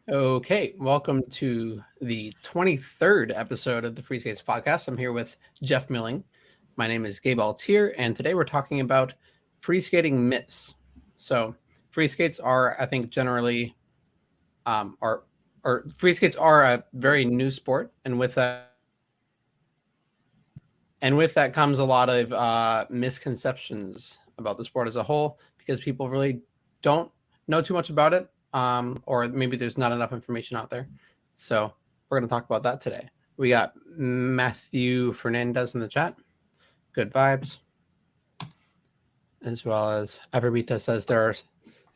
Okay, welcome to the 23rd episode of the Freeskates podcast. I'm here with Jeff Milling. My name is Gabe Altier, and today we're talking about freeskating myths. So, freeskates are, I think, generally, are or freeskates are a very new sport, and with that comes a lot of misconceptions about the sport as a whole because people really don't know too much about it, or maybe there's not enough information out there. So we're going to talk about that today. We got Matthew Fernandez in the chat. Good vibes. As well as Everbita says there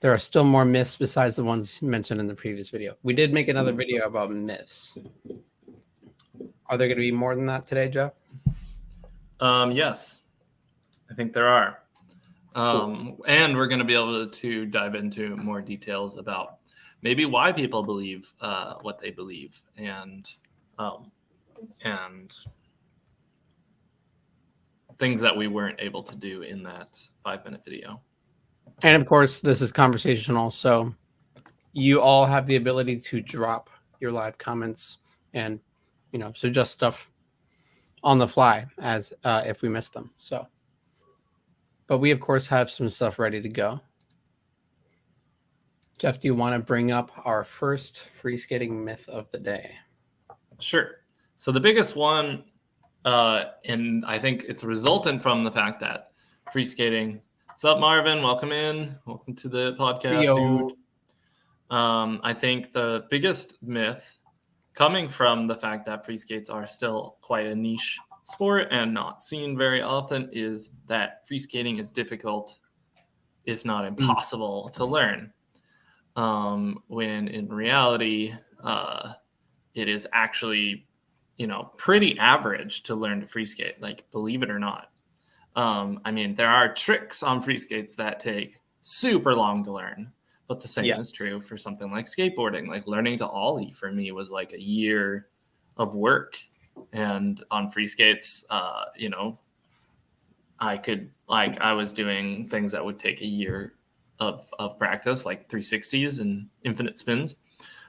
are still more myths besides the ones mentioned in the previous video. We did make another video about myths. Are there going to be more than that today, Jeff? Yes, I think there are. Cool. And we're going to be able to dive into more details about maybe why people believe what they believe and things that we weren't able to do in that 5-minute video. And of course, this is conversational, so you all have the ability to drop your live comments and, suggest stuff on the fly as if we miss them. So, but we of course have some stuff ready to go. Jeff, do you want to bring up our first freeskating myth of the day? Sure. So the biggest one, and I think it's resultant from the fact that freeskating. What's up, Marvin? Welcome in. Welcome to the podcast, dude. I think the biggest myth coming from the fact that freeskates are still quite a niche sport and not seen very often is that freeskating is difficult, if not impossible, to learn. When in reality, it is actually, pretty average to learn to freeskate, like, believe it or not. There are tricks on freeskates that take super long to learn, but the same is true for something like skateboarding. Like, learning to ollie for me was like a year of work. And on freeskates, I was doing things that would take a year of practice, like 360s and infinite spins.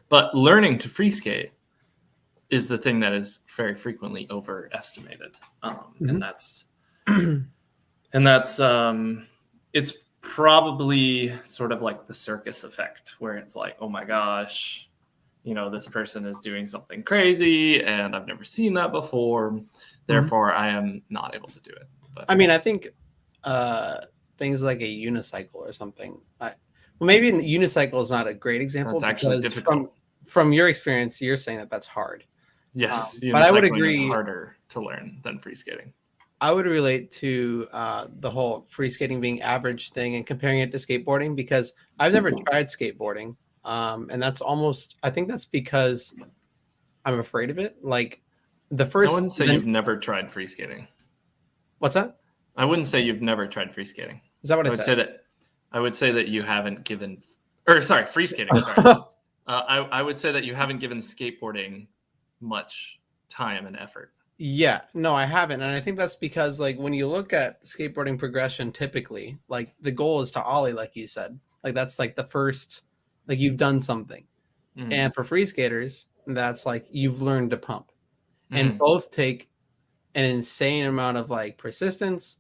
But learning to freeskate is the thing that is very frequently overestimated. And that's it's probably sort of like the circus effect, where it's like, oh my gosh, this person is doing something crazy and I've never seen that before. Therefore, I am not able to do it. But I think things like a unicycle or something. Maybe the unicycle is not a great example. That's actually difficult. From your experience, you're saying that that's hard. Yes, but I would agree is harder to learn than freeskating. I would relate to the whole freeskating being average thing and comparing it to skateboarding because I've never tried skateboarding. And I think that's because I'm afraid of it. Like the first. I wouldn't say you've never tried freeskating. What's that? I wouldn't say you've never tried freeskating. Is that what I said? I would say that you haven't given, freeskating. Sorry. I would say that you haven't given skateboarding much time and effort. Yeah, no, I haven't. And I think that's because, like, when you look at skateboarding progression, typically, like, the goal is to ollie, like you said. Like, that's, like, the first, like, you've done something. Mm-hmm. And for free skaters, that's, like, you've learned to pump. Mm-hmm. And both take an insane amount of, like, persistence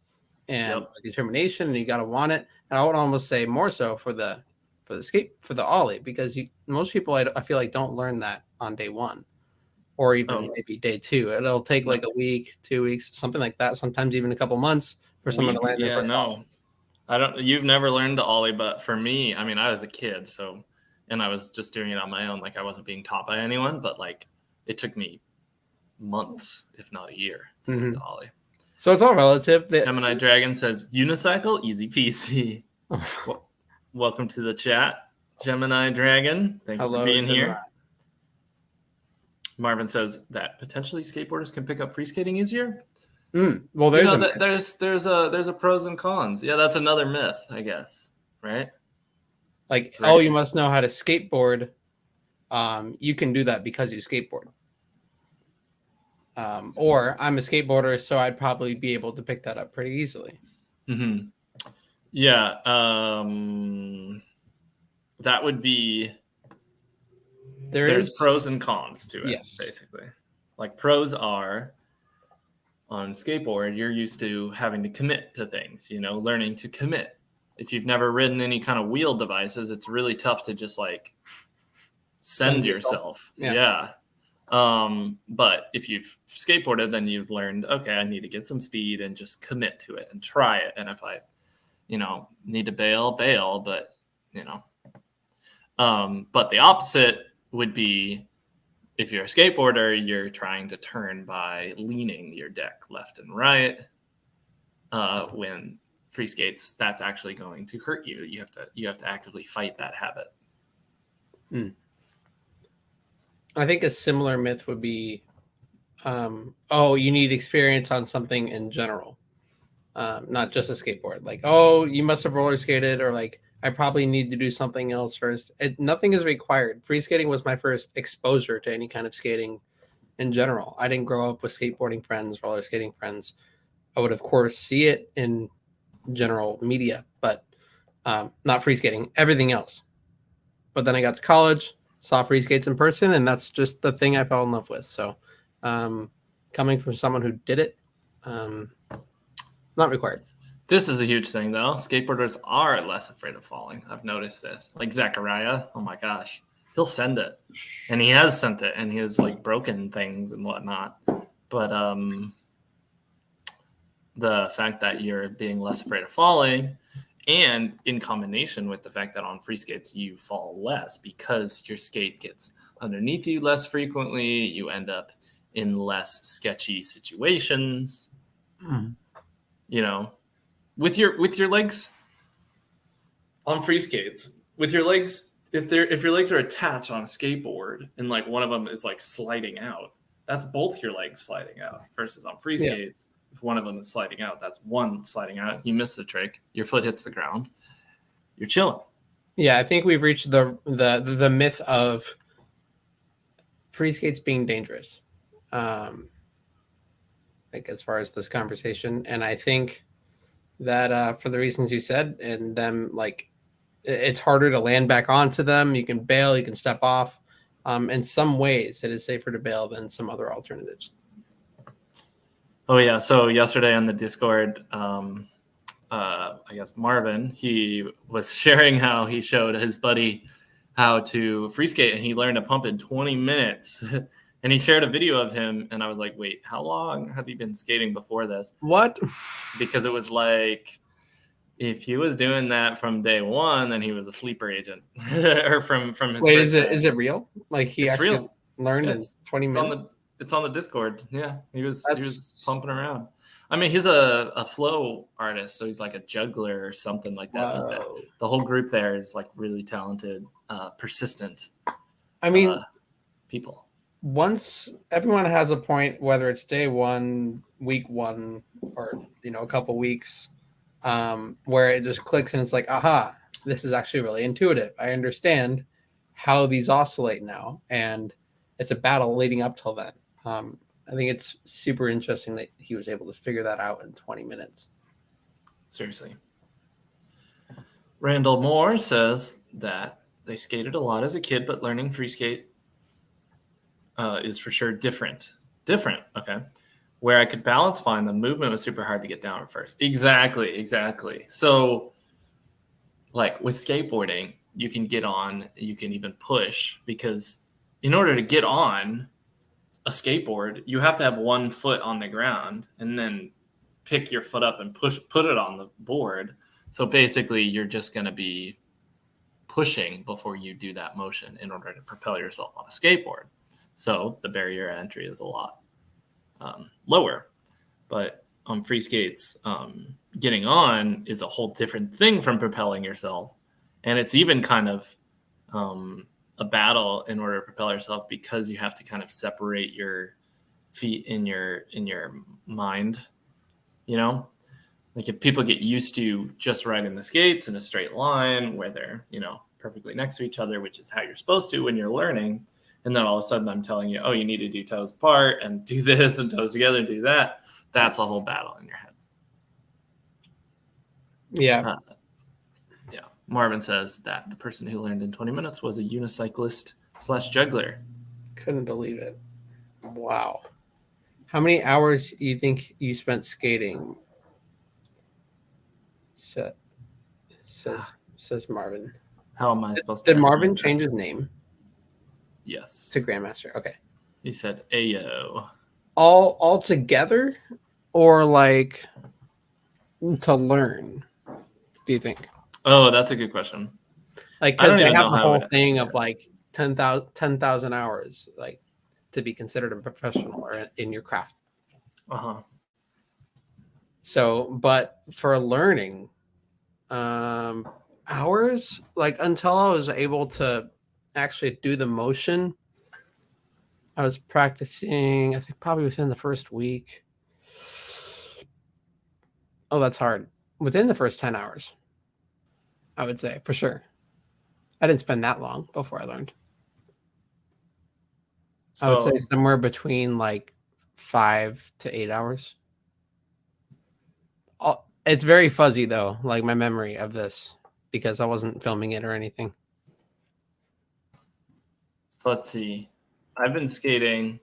and determination, and you got to want it. And I would almost say more so for the ollie, because most people, I feel like, don't learn that on day one. Or even maybe day two. It'll take like a week, 2 weeks, something like that. Sometimes even a couple months for someone to land their first ollie. You've never learned to ollie, but for me, I was a kid, and I was just doing it on my own. Like, I wasn't being taught by anyone, but like, it took me months, if not a year, to learn to ollie. So it's all relative. Gemini Dragon says unicycle, easy peasy. Welcome to the chat, Gemini Dragon. Thank you for being here. Marvin says that potentially skateboarders can pick up freeskating easier. Well, there's a pros and cons. Yeah, that's another myth, I guess. Right? Like, right. You must know how to skateboard. You can do that because you skateboard. Or I'm a skateboarder, so I'd probably be able to pick that up pretty easily. Mm-hmm. Yeah, that would be. There's pros and cons to it, yes. basically. Like pros are on skateboard, you're used to having to commit to things, learning to commit. If you've never ridden any kind of wheel devices, it's really tough to just like send yourself. Yeah. But if you've skateboarded, then you've learned, okay, I need to get some speed and just commit to it and try it. And if I, need to bail, but, but the opposite would be if you're a skateboarder, you're trying to turn by leaning your deck left and right. When Freeskates, that's actually going to hurt you. You have to actively fight that habit. I think a similar myth would be, you need experience on something in general, not just a skateboard. Like, you must have roller skated, or like, I probably need to do something else first. Nothing is required. Freeskating was my first exposure to any kind of skating in general. I didn't grow up with skateboarding friends, roller skating friends. I would, of course, see it in general media, but not freeskating, everything else. But then I got to college, saw Freeskates in person, and that's just the thing I fell in love with. So coming from someone who did it, not required. This is a huge thing, though. Skateboarders are less afraid of falling. I've noticed this. Like Zachariah, oh my gosh, he'll send it, and he has sent it, and he has like broken things and whatnot. But the fact that you're being less afraid of falling, and in combination with the fact that on Freeskates you fall less because your skate gets underneath you less frequently, you end up in less sketchy situations. With your legs on Freeskates, with your legs, if your legs are attached on a skateboard and like one of them is like sliding out, that's both your legs sliding out. Versus on Freeskates, if one of them is sliding out, that's one sliding out. You miss the trick, your foot hits the ground, you're chilling. Yeah, I think we've reached the myth of Freeskates being dangerous, like as far as this conversation. And I think that for the reasons you said, and them, like, it's harder to land back onto them. You can bail, you can step off. In some ways, it is safer to bail than some other alternatives. Oh yeah. So yesterday on the Discord, I guess Marvin, he was sharing how he showed his buddy how to freeskate, and he learned to pump in 20 minutes. And he shared a video of him, and I was like, wait, how long have you been skating before this? What? Because it was like, if he was doing that from day one, then he was a sleeper agent. Or from his Wait, is it real? Like he actually real. Learned in 20 minutes? It's on the Discord. Yeah, he was pumping around. I mean, he's a flow artist, so he's like a juggler or something like that. But the whole group there is like really talented, persistent. I mean, people. Once everyone has a point, whether it's day one, week one, or a couple weeks, where it just clicks and it's like, aha, this is actually really intuitive. I understand how these oscillate now, and it's a battle leading up till then. I think it's super interesting that he was able to figure that out in 20 minutes. Seriously. Randall Moore says that they skated a lot as a kid, but learning free skate is for sure different. Okay. Where I could balance fine, the movement was super hard to get down at first. Exactly. So like with skateboarding, you can get on, you can even push, because in order to get on a skateboard, you have to have one foot on the ground and then pick your foot up and put it on the board. So basically you're just going to be pushing before you do that motion in order to propel yourself on a skateboard. So the barrier entry is a lot lower. But on Freeskates, getting on is a whole different thing from propelling yourself. And it's even kind of a battle in order to propel yourself, because you have to kind of separate your feet in your mind, like if people get used to just riding the skates in a straight line where they're, perfectly next to each other, which is how you're supposed to when you're learning. And then all of a sudden I'm telling you, oh, you need to do toes apart and do this and toes together and do that. That's a whole battle in your head. Yeah. Marvin says that the person who learned in 20 minutes was a unicyclist / juggler. Couldn't believe it. Wow. How many hours do you think you spent skating? Says Marvin. How am I supposed to? Did Marvin change his name? Yes. To Grandmaster. Okay. He said Ayo. All together, or like to learn? Do you think? Oh, that's a good question. Like, because they have the whole thing of like 10,000 hours, like to be considered a professional or in your craft. So, but for learning, hours, like until I was able to actually do the motion, I was practicing, I think probably within the first week. Oh, that's hard. Within the first 10 hours, I would say, for sure. I didn't spend that long before I learned. So, I would say somewhere between like 5 to 8 hours. It's very fuzzy though, like my memory of this, because I wasn't filming it or anything. So let's see. I've been skating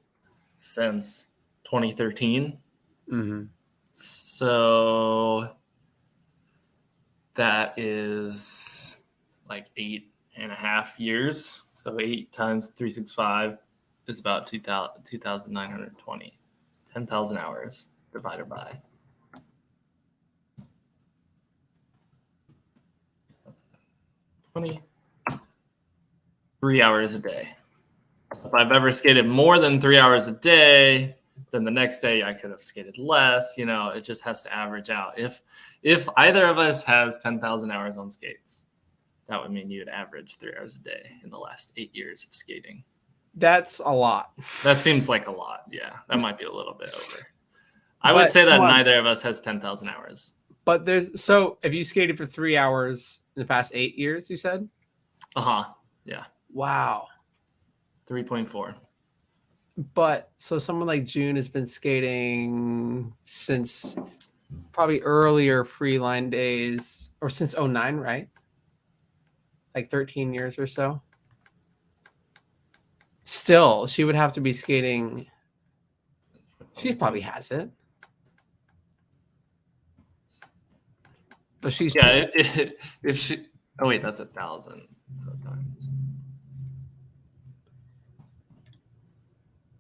since 2013. Mm-hmm. So that is like 8.5 years. So 8 times 365 is about 2,920. 10,000 hours divided by 3 hours a day. If I've ever skated more than 3 hours a day, then the next day I could have skated less. You know, it just has to average out. If either of us has 10,000 hours on skates, that would mean you'd average 3 hours a day in the last 8 years of skating. That's a lot. That seems like a lot. Yeah, that might be a little bit over. I would say that neither of us has 10,000 hours. But so if you skated for 3 hours in the past 8 years, you said? Yeah. Wow. 3.4. But so someone like June has been skating since probably earlier free line days, or since 2009, right? Like 13 years or so. Still, she would have to be skating. She probably has it. But she's if she. Oh wait, that's 1,000 times.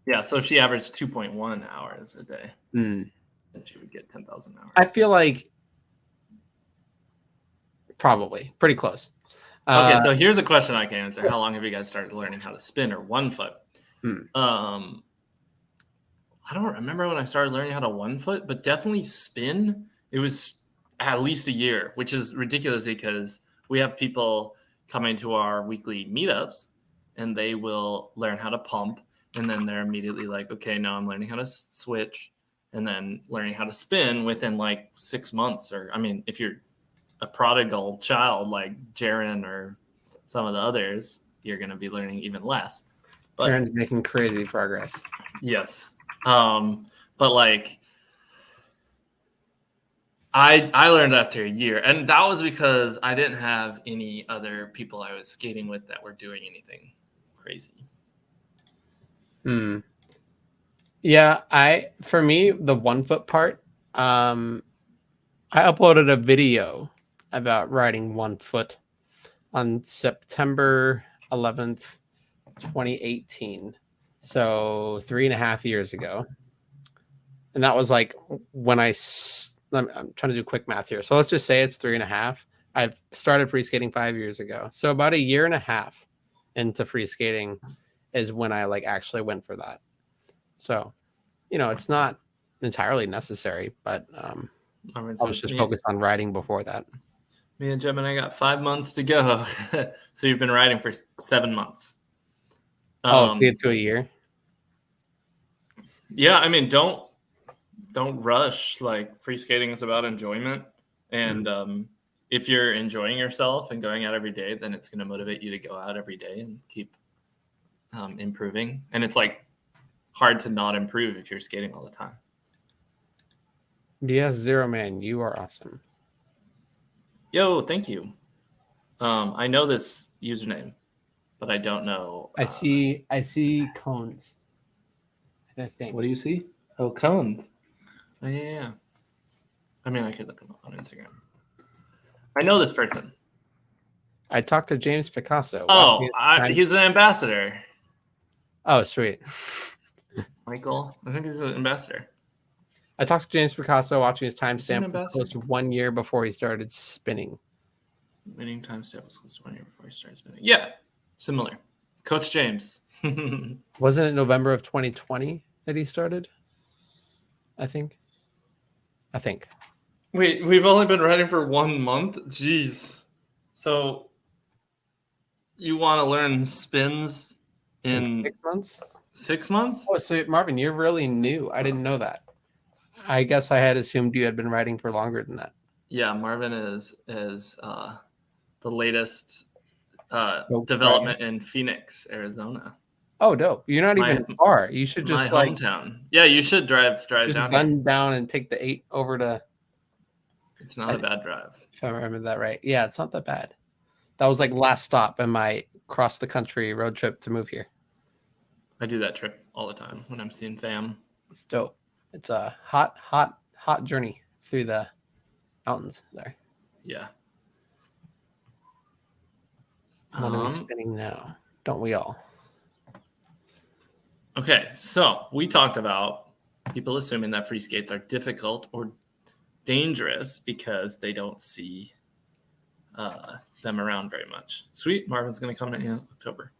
Yeah, so if she averaged 2.1 hours a day, then she would get 10,000 hours. I feel like probably pretty close. Okay, so here's a question I can answer. How long have you guys started learning how to spin or one foot? I don't remember when I started learning how to one foot, but definitely spin. It was at least a year, which is ridiculous because we have people coming to our weekly meetups and they will learn how to pump. And then they're immediately like, okay, now I'm learning how to switch and then learning how to spin within like 6 months. Or, I mean, if you're a prodigal child like Jaren or some of the others, you're going to be learning even less. But Jaren's making crazy progress. Yes. But like, I learned after a year, and that was because I didn't have any other people I was skating with that were doing anything crazy. Yeah, for me, the 1 foot part, I uploaded a video about riding 1 foot on September 11th, 2018. So 3.5 years ago. And that was like when I'm trying to do quick math here. So let's just say it's 3.5. I've started free skating 5 years ago. So about 1.5 years into free skating is when I like actually went for that. So, you know, it's not entirely necessary, but I was just focused on riding before that. Me and Gemini got 5 months to go. So you've been riding for 7 months. To a year. Yeah, I mean, don't rush. Like, free skating is about enjoyment, and if you're enjoying yourself and going out every day, then it's going to motivate you to go out every day and keep improving. And it's like hard to not improve if you're skating all the time. BS0 man, you are awesome. Yo, thank you. I know this username, but I don't know. I see cones. I think. What do you see? Oh, cones. Oh, yeah. I mean, I could look him up on Instagram. I know this person. I talked to James Picasso. Oh, he's an ambassador. Oh, sweet. Michael, I think he's an ambassador. I talked to James Picasso watching his timestamp ambassador? close to 1 year before he started spinning. Winning timestamp was close to 1 year before he started spinning. Yeah, similar. Coach James. Wasn't it November of 2020 that he started? I think. Wait, we've only been riding for 1 month? Jeez. So you want to learn spins in 6 months? 6 months? Oh, so Marvin, you're really new. I didn't know that. I guess I had assumed you had been riding for longer than that. Yeah, Marvin is the latest development in Phoenix, Arizona. Oh, dope! You're not even far. You should just my hometown. Yeah, you should drive just down. Run down and take the 8 over to. It's not a bad drive. If I remember that right, yeah, it's not that bad. That was like last stop in my cross the country road trip to move here. I do that trip all the time when I'm seeing fam. It's dope. It's a hot journey through the mountains there. Yeah. What are we spinning now? Don't we all? Okay, so we talked about people assuming that Freeskates are difficult or dangerous because they don't see them around very much. Sweet, Marvin's going to come in October.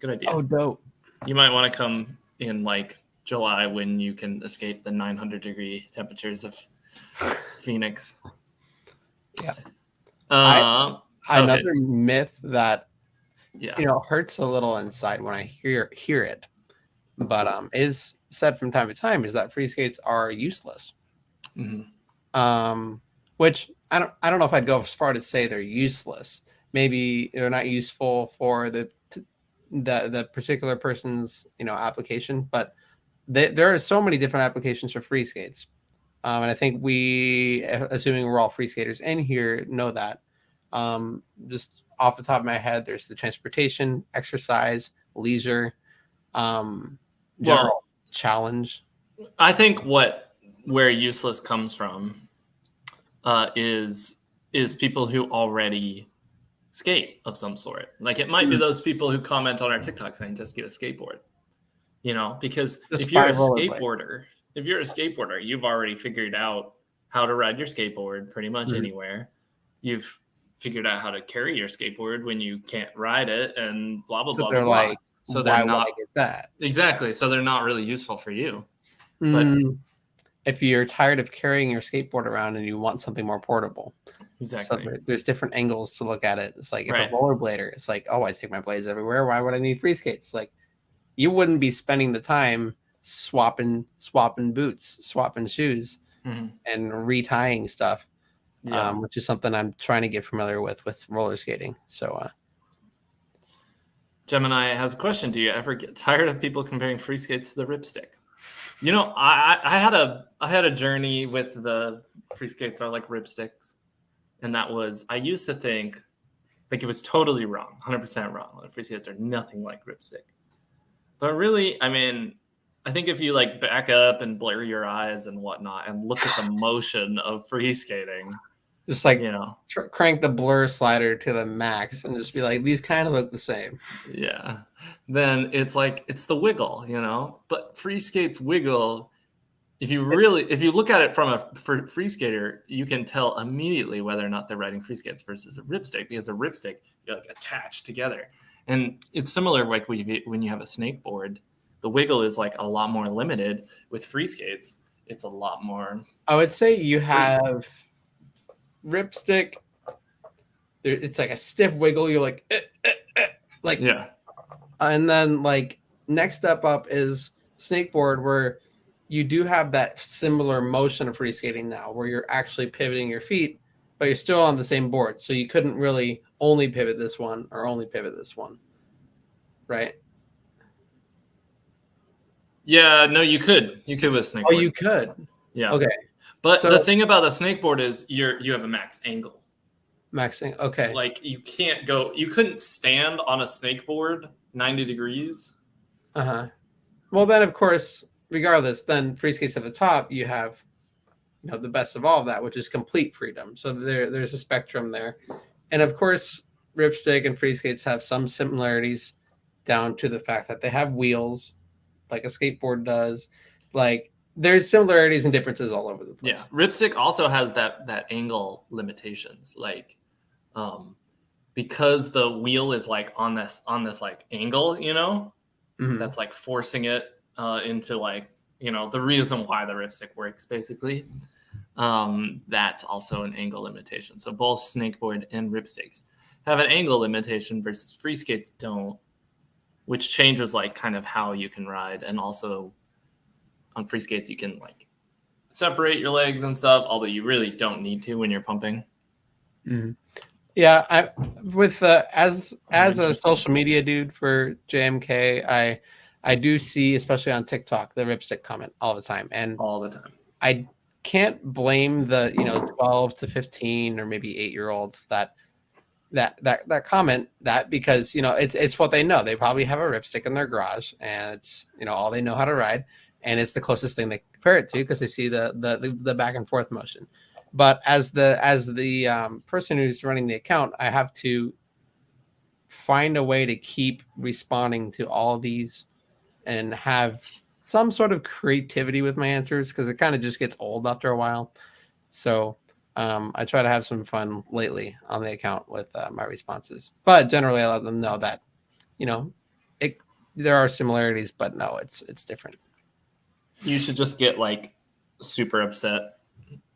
Good idea. Oh, dope. You might want to come in like July when you can escape the 900-degree temperatures of Phoenix. Yeah. Another myth that hurts a little inside when I hear it, but is said from time to time is that Freeskates are useless. Mm-hmm. Which I don't know if I'd go as far to say they're useless. Maybe they're not useful for the particular person's application, but there are so many different applications for Freeskates. And I think we, assuming we're all Freeskaters in here, know that. Just off the top of my head, there's the transportation, exercise, leisure, general challenge. I think where useless comes from is people who already skate of some sort. Like it might be those people who comment on our TikTok saying just get a skateboard. Because if you're a skateboarder, you've already figured out how to ride your skateboard pretty much anywhere. You've figured out how to carry your skateboard when you can't ride it and blah, blah, blah, blah. So they're not get that. Exactly. So they're not really useful for you. But if you're tired of carrying your skateboard around and you want something more portable. Exactly. So there's different angles to look at it. It's like if a rollerblader, it's like, oh, I take my blades everywhere. Why would I need Freeskates? It's like you wouldn't be spending the time swapping boots, swapping shoes, and retying stuff, which is something I'm trying to get familiar with roller skating. So Gemini has a question. Do you ever get tired of people comparing Freeskates to the ripstick? I had a journey with the Freeskates are like ripsticks, and that was I used to think like it was totally wrong, 100% wrong. Like Freeskates are nothing like ripstick, but really, I mean, I think if you like back up and blur your eyes and whatnot and look at the motion of freeskating, just like crank the blur slider to the max and just be like, these kind of look the same. Yeah. Then it's like it's the wiggle, But Freeskates wiggle. If you look at it from a free skater, you can tell immediately whether or not they're riding Freeskates versus a ripstick, because a ripstick you're like attached together, and it's similar like when you have a snakeboard. The wiggle is like a lot more limited. With Freeskates, it's a lot more. I would say you have ripstick. It's like a stiff wiggle. You're like, like yeah. And then like next step up is snakeboard, where you do have that similar motion of freeskating now, where you're actually pivoting your feet, but you're still on the same board. So you couldn't really only pivot this one or only pivot this one, right? Yeah, no, you could. You could with snakeboard. Oh, you could. Yeah. Okay. But the thing about the snakeboard is you have a max angle. Maxing. Okay. Like you couldn't stand on a snakeboard 90 degrees. Uh-huh. Well, then of course, regardless, then Freeskates at the top, you have, the best of all of that, which is complete freedom. So there's a spectrum there. And of course, Ripstick and Freeskates have some similarities down to the fact that they have wheels like a skateboard does. Like there's similarities and differences all over the place. Yeah. Ripstick also has that angle limitations. Like because the wheel is like on this like angle, that's like forcing it into like, the reason why the ripstick works basically. That's also an angle limitation. So both Snakeboard and Ripsticks have an angle limitation versus Freeskates don't, which changes like kind of how you can ride. And also on Freeskates, you can like separate your legs and stuff, although you really don't need to when you're pumping. Mm-hmm. Yeah, as a social media dude for JMK, I do see, especially on TikTok, the Ripstick comment all the time. I can't blame the 12 to 15 or maybe 8-year-olds that comment that, because it's what they know. They probably have a Ripstick in their garage, and it's all they know how to ride, and it's the closest thing they compare it to because they see the back and forth motion. But as the person who's running the account, I have to find a way to keep responding to all of these and have some sort of creativity with my answers, because it kind of just gets old after a while. So I try to have some fun lately on the account with my responses. But generally, I let them know that there are similarities, but no, it's different. You should just get like super upset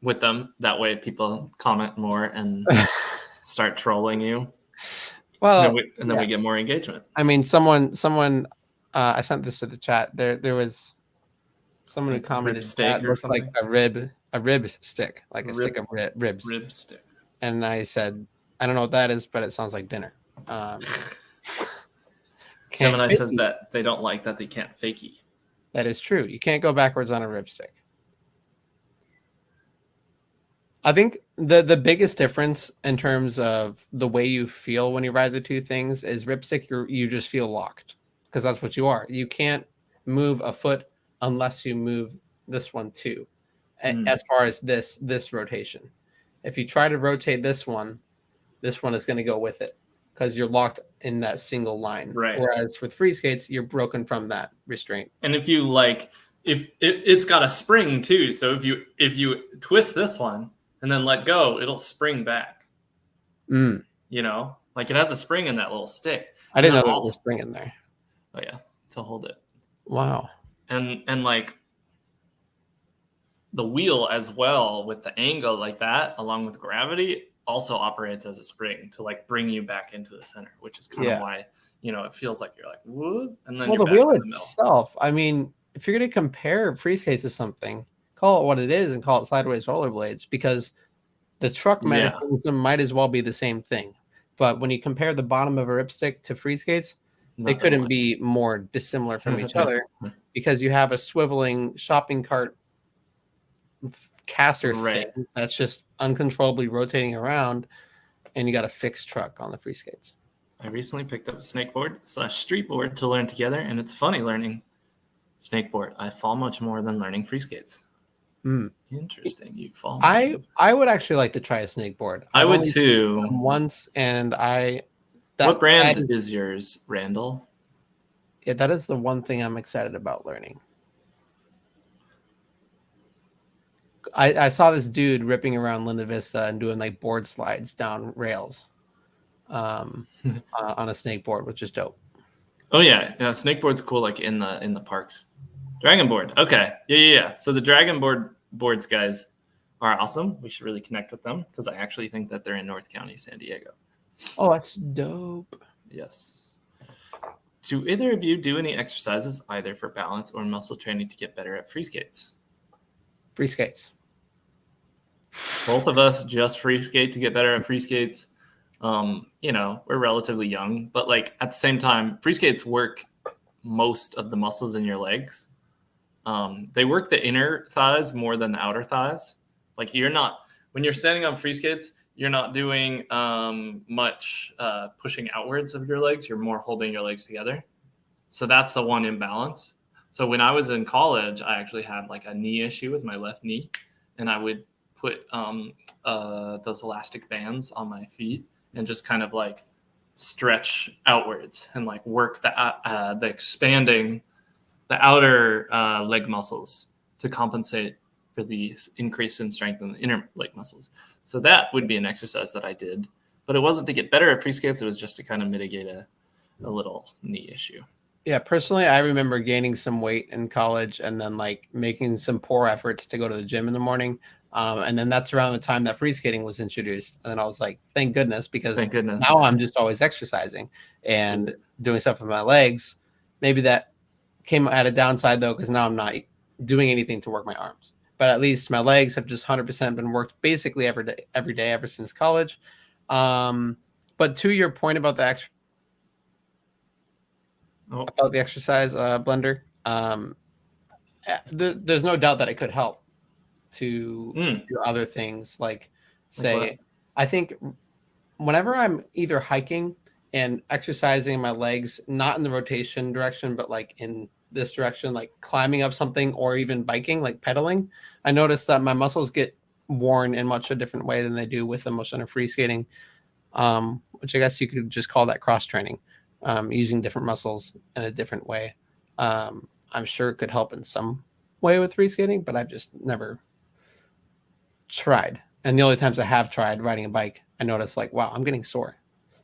with them. That way people comment more and start trolling you. Well, and then we get more engagement. I mean, someone I sent this to the chat. There was someone who commented that looks like a rib stick, like a stick of ribs. Rib stick. And I said, I don't know what that is, but it sounds like dinner. Gemini says that they don't like that they can't fakie. That is true. You can't go backwards on a rib stick. I think the biggest difference in terms of the way you feel when you ride the two things is Ripstick, you just feel locked, because that's what you are. You can't move a foot unless you move this one too, as far as this rotation. If you try to rotate this one is going to go with it because you're locked in that single line. Right. Whereas with Freeskates, you're broken from that restraint. And if you if it's got a spring too, so if you twist this one and then let go, it'll spring back. Like it has a spring in that little stick. I didn't know there was a spring in there. Oh yeah, to hold it. Wow. And like the wheel as well, with the angle like that, along with gravity, also operates as a spring to like bring you back into the center, which is kind of why it feels like you're like whoop, and then the wheel itself. I mean, if you're going to compare Freeskates to something, call it what it is and call it sideways rollerblades, because the truck mechanism might as well be the same thing. But when you compare the bottom of a ripstick to Freeskates, they couldn't be more dissimilar from each other, because you have a swiveling shopping cart caster thing that's just uncontrollably rotating around, and you got a fixed truck on the Freeskates. I recently picked up a Snakeboard / streetboard to learn together, and it's funny learning Snakeboard. I fall much more than learning Freeskates. Interesting. You fall. I would actually like to try a Snakeboard. I would too. Once, and what brand is yours, Randall? Yeah, that is the one thing I'm excited about learning. I saw this dude ripping around Linda Vista and doing like board slides down rails on a Snakeboard, which is dope. Oh yeah, Snakeboard's cool, like in the parks. Dragon Board. Okay. Yeah. So the Dragon boards guys are awesome. We should really connect with them, because I actually think that they're in North County, San Diego. Oh, that's dope. Yes. Do either of you do any exercises either for balance or muscle training to get better at Freeskates? Freeskates. Both of us just Freeskate to get better at Freeskates. We're relatively young, but like at the same time, Freeskates work most of the muscles in your legs. They work the inner thighs more than the outer thighs. Like when you're standing on Freeskates, you're not doing much pushing outwards of your legs. You're more holding your legs together. So that's the one imbalance. So when I was in college, I actually had like a knee issue with my left knee, and I would put those elastic bands on my feet and just kind of like stretch outwards and like work the expanding the outer leg muscles to compensate for the increase in strength in the inner leg muscles. So that would be an exercise that I did, but it wasn't to get better at Freeskates. It was just to kind of mitigate a little knee issue. Yeah, personally, I remember gaining some weight in college and then like making some poor efforts to go to the gym in the morning. And then that's around the time that freeskating was introduced. And then I was like, thank goodness, because now I'm just always exercising and doing stuff with my legs. Maybe that came at a downside though, because now I'm not doing anything to work my arms. But at least my legs have just 100% been worked basically every day ever since college. But to your point about the exercise blender, there's no doubt that it could help to do other things, like say, like I think whenever I'm either hiking and exercising my legs, not in the rotation direction, but like in this direction, like climbing up something or even biking, like pedaling, I notice that my muscles get worn in much a different way than they do with the motion of free skating, which I guess you could just call that cross training, using different muscles in a different way. I'm sure it could help in some way with free skating, but I've just never tried. And the only times I have tried riding a bike, I noticed like, wow, I'm getting sore.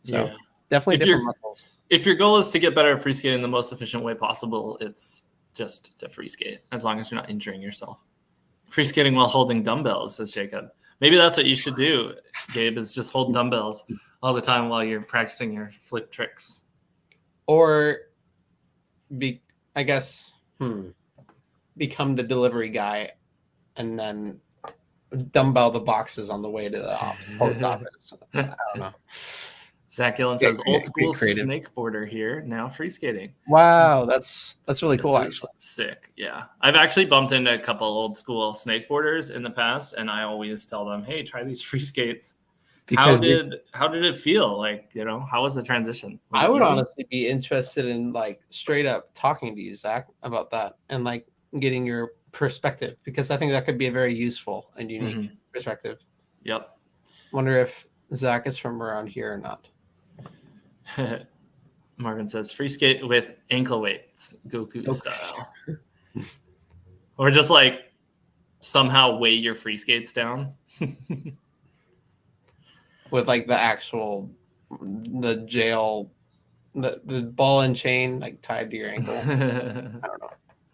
So definitely different muscles. If your goal is to get better at free skating in the most efficient way possible, it's just to free skate, as long as you're not injuring yourself. Free skating while holding dumbbells, says Jacob. Maybe that's what you should do, Gabe, is just hold dumbbells all the time while you're practicing your flip tricks. Or become the delivery guy and then dumbbell the boxes on the way to the post office. I don't know. Zach Gillen says, old school snakeboarder here, now free skating. Wow, that's really cool, actually. Sick, yeah. I've actually bumped into a couple old school snakeboarders in the past, and I always tell them, hey, try these free skates. How did it feel? Like, how was the transition? I would honestly be interested in like straight up talking to you, Zach, about that and like getting your perspective, because I think that could be a very useful and unique perspective. Yep. Wonder if Zach is from around here or not. Marvin says free skate with ankle weights, Goku style. Or just like somehow weigh your free skates down. With like the actual the ball and chain like tied to your ankle. I don't know.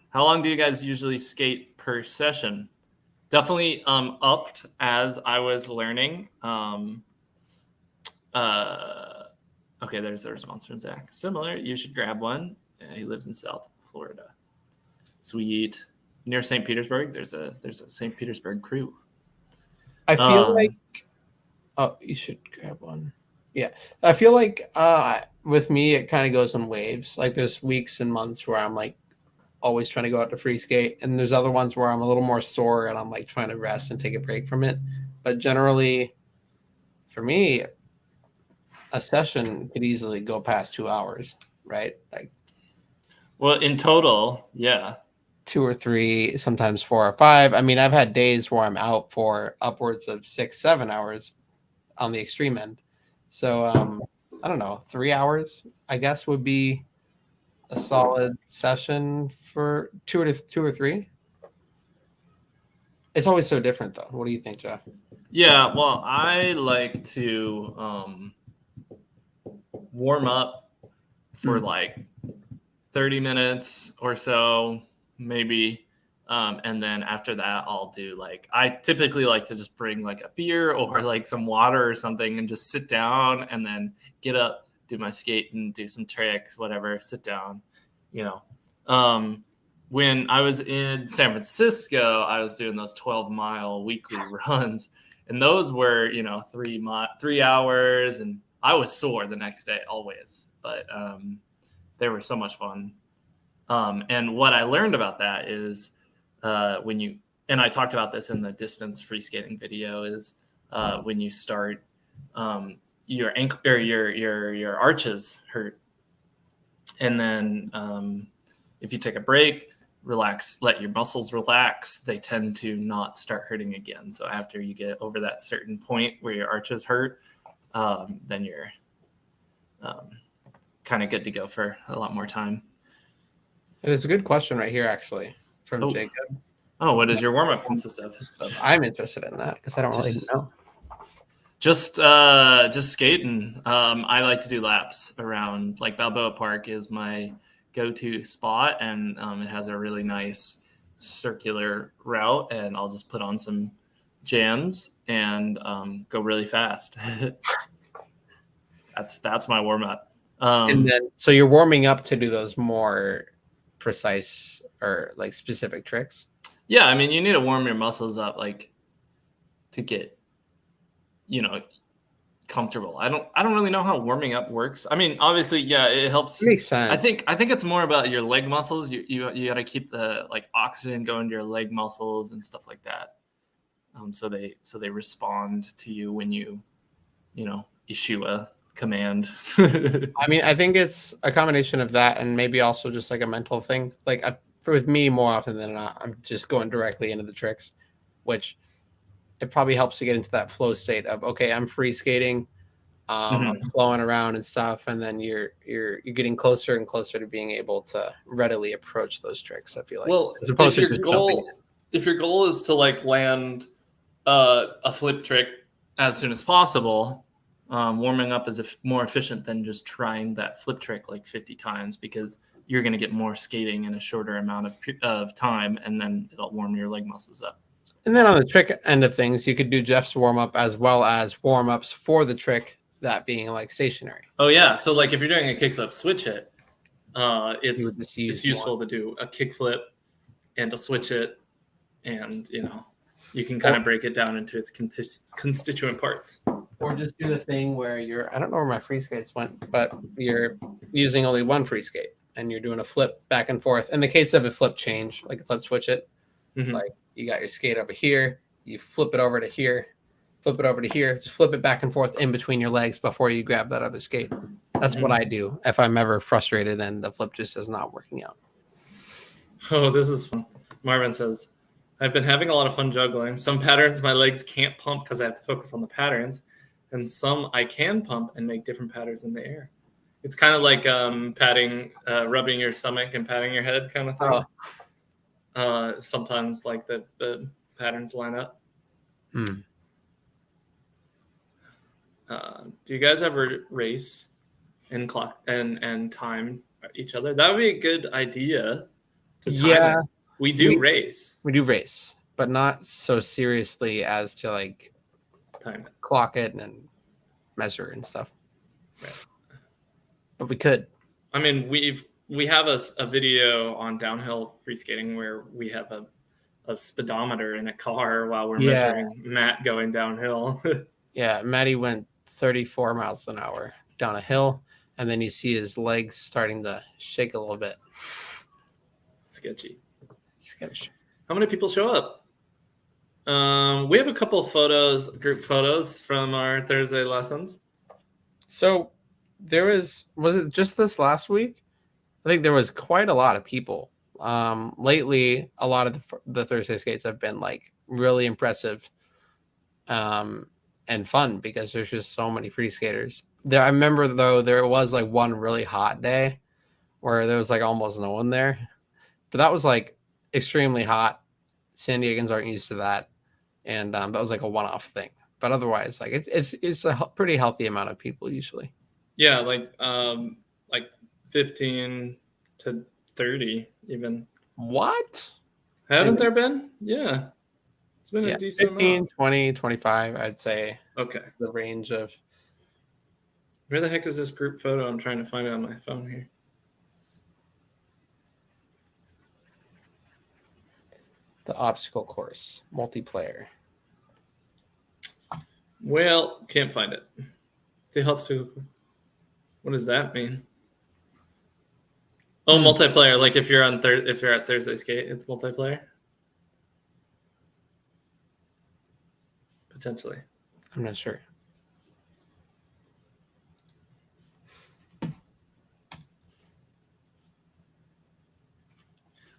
How long do you guys usually skate per session? Definitely upped as I was learning. Okay, there's a response from Zach. Similar, you should grab one. He lives in South Florida. Sweet. Near St. Petersburg, there's a St. Petersburg crew. I feel like you should grab one. Yeah. I feel like with me it kind of goes in waves. Like there's weeks and months where I'm like always trying to go out to free skate, and there's other ones where I'm a little more sore and I'm like trying to rest and take a break from it. But generally for me, a session could easily go past 2 hours, right? Like, well, in total, yeah, 2 or 3, sometimes 4 or 5. I mean, I've had days where I'm out for upwards of 6-7 hours on the extreme end. So I don't know, 3 hours I guess would be a solid session for 2 or 3. It's always so different though. What do you think, Jeff? Yeah, well, I like to warm up for like 30 minutes or so, maybe. And then after that, I'll do like, I typically like to just bring like a beer or like some water or something and just sit down and then get up, do my skate and do some tricks, whatever, sit down, When I was in San Francisco, I was doing those 12-mile weekly runs, and those were, 3 hours, and I was sore the next day always, but they were so much fun. And what I learned about that is and I talked about this in the distance free skating video, is when you start your ankle or your arches hurt. And then if you take a break, relax, let your muscles relax, they tend to not start hurting again. So after you get over that certain point where your arches hurt, then you're kind of good to go for a lot more time. It's a good question right here, actually, from Jacob. Oh, what does your warm-up consist of? I'm interested in that because I don't really know. Just skating. I like to do laps around, like Balboa Park is my go-to spot, and it has a really nice circular route, and I'll just put on some jams and go really fast. That's my warm-up. And then, so you're warming up to do those more precise or like specific tricks? Yeah, I mean, you need to warm your muscles up, like, to get, comfortable. I don't really know how warming up works. I mean, obviously, yeah, it helps. It makes sense. I think it's more about your leg muscles. You got to keep the like oxygen going to your leg muscles and stuff like that. So they respond to you when you issue a command. I mean, I think it's a combination of that and maybe also just like a mental thing. Like with me, more often than not, I'm just going directly into the tricks, which it probably helps to get into that flow state of, okay, I'm free skating, I'm flowing around and stuff, and then you're getting closer and closer to being able to readily approach those tricks. I feel like, well, as opposed if your goal is to like land a flip trick as soon as possible, warming up is more efficient than just trying that flip trick like 50 times, because you're going to get more skating in a shorter amount of time, and then it'll warm your leg muscles up. And then on the trick end of things, you could do Jeff's warm-up as well as warm-ups for the trick, that being like stationary. Oh, yeah. So like if you're doing a kickflip switch it, it's useful to do a kickflip and a switch it, and you can kind of break it down into its constituent parts. Or just do the thing where I don't know where my free skates went, but you're using only one free skate and you're doing a flip back and forth. In the case of a flip change, like a flip switch it, like you got your skate over here, you flip it over to here, flip it over to here, just flip it back and forth in between your legs before you grab that other skate. That's what I do if I'm ever frustrated and the flip just is not working out. Oh, this is fun. Marvin says, I've been having a lot of fun juggling. Some patterns my legs can't pump because I have to focus on the patterns, and some I can pump and make different patterns in the air. It's kind of like rubbing your stomach and patting your head kind of thing. Sometimes like the patterns line up. Do you guys ever race and clock and time each other? That would be a good idea to time it. We do race. We do race, but not so seriously as to like time it, clock it, and measure and stuff. Right. But we could. I mean, we have a video on downhill free skating where we have a speedometer in a car while we're measuring Matt going downhill. Yeah, Matty went 34 miles an hour down a hill, and then you see his legs starting to shake a little bit. Sketchy. How many people show up? We have a couple of photos, group photos from our Thursday lessons. So there was it just this last week? I think there was quite a lot of people. Lately, a lot of the Thursday skates have been like really impressive and fun because there's just so many free skaters. I remember though there was like one really hot day where there was like almost no one there, but that was like extremely hot. San Diegans aren't used to that, and that was like a one-off thing. But otherwise, like it's a pretty healthy amount of people usually. Yeah, like 15 to 30 even. What? Haven't there been? Yeah. It's been a decent 15, amount. 20, 25, I'd say. Okay. The range of. Where the heck is this group photo? I'm trying to find it on my phone here. The obstacle course, multiplayer. Well, can't find it. They help to. What does that mean? Oh, multiplayer. Like if you're at Thursday Skate, it's multiplayer. Potentially. I'm not sure.